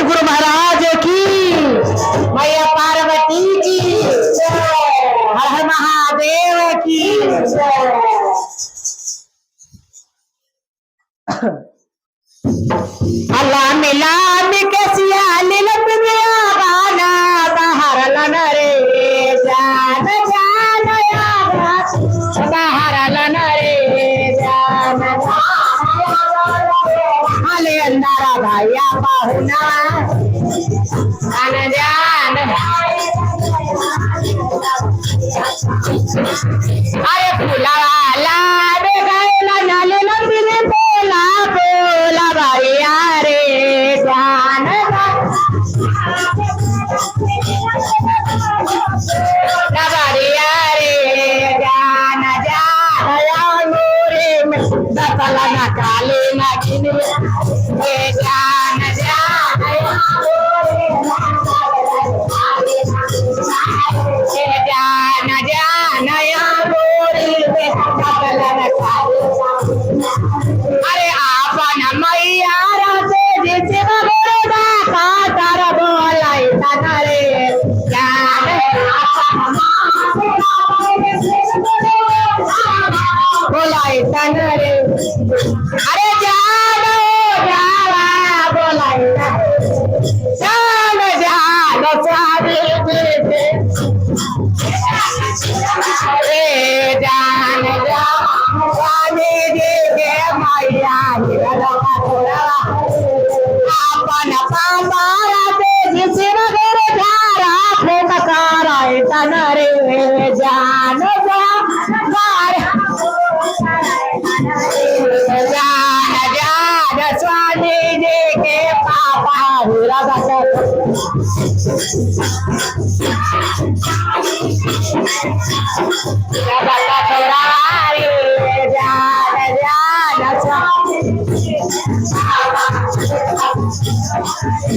सदगुरु महाराज की, मैया पार्वती की, हर हर महादेव की। अल्लाह मिला मिकसिया नीलम मिया गाना बाहर लन रे जान जान बाहर लन रे जान हाले अंधारा भाइया पाहुना जान जान अरे फूला वाला रे गैला नाले लंबी बोला बोला भाइया रे जान भाइया रे जान जान मोरे में दतला ना काले ना गिन जान जान जान जान अरे आपन मैया राते जिसे बगोड़ा कातर बोलाई तनरे जान बोलाई तनरे अरे जानो जावा बोलाई जान जानो स्वामी बेटे रे जान जा स्वामी जी के मैया अपन पामारा ते जिसे वगैरह धारा फेंक कराए तनरे जान जा जान जान स्वामी जी के पापा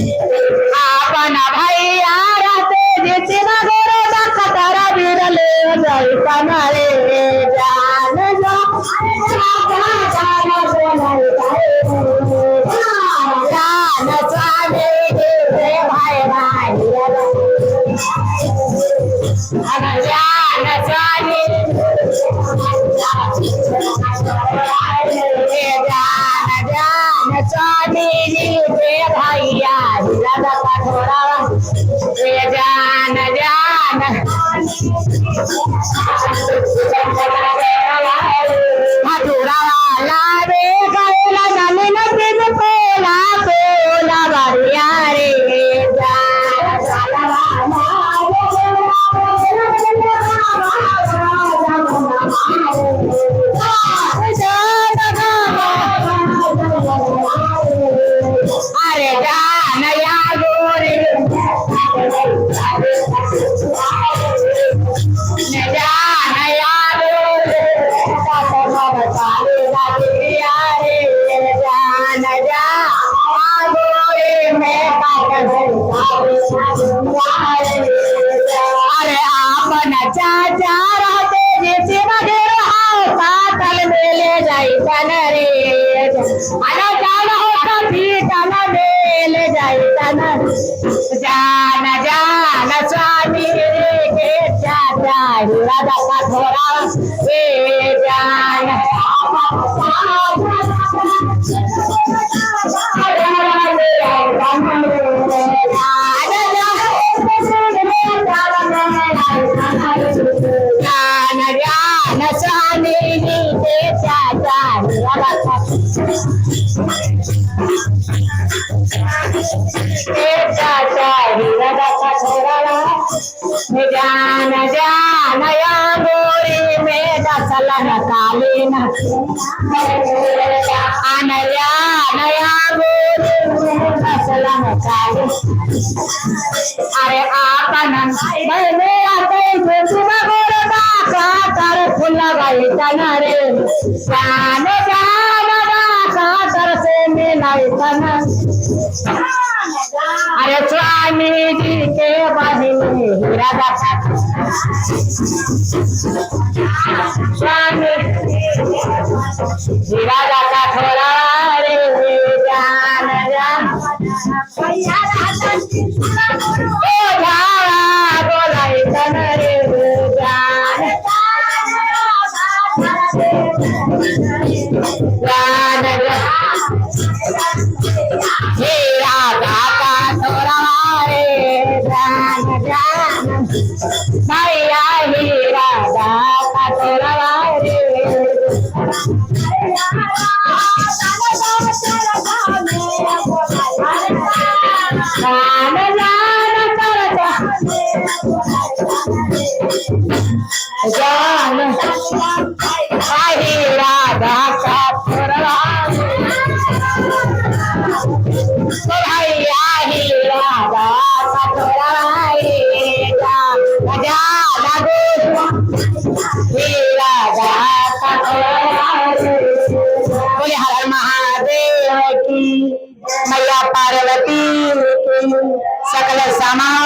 आपन भैया राते जिसे वगैरह दखतरा बिरले जाई तनरे जान जान स्वामी जी के भाई भाई जान स्वामी जान जान स्वामी जी के भैया दादा कठोरा जान जान हथुरा वाला रे गैला नले नबी कोला कोला बढ़िया रे अरे जान या गोरे जान या गोरे जान जा गोरे में अरे आपन चाचा रहते जिसे वगैरह कातल में ले जाई तनरे अरे जान हो कभी तन में ले जाई तन जान जान स्वामी के चाचा दादा कठोरा वे जान जान जान स्वामी जी के चाचा जान जान या गोरी में दसलन कालीन अनया नया गोरी में दसलन कालीन अरे आपन मैंने आते सुबह गोरदा कातर फूल गई तनरे जान जान कातर से मिलाई तन अरे स्वामी जी के बहिनी हीरा दाता स्वामी हीरा दाता थोड़ा रे જાન જાન બોલાય તન રે જાન જાન હીરા દાતા તોરા રે જાન જાન ભૈયા હીરા દાતા તોરા રે જાન હીરા દાતા તોરા ભૈયા હીરા દાતા તોરા રે જાન લાગુ हीरा दाता तोरा रे बोले हर हर महादेव की मैया पार्वती की सकल समा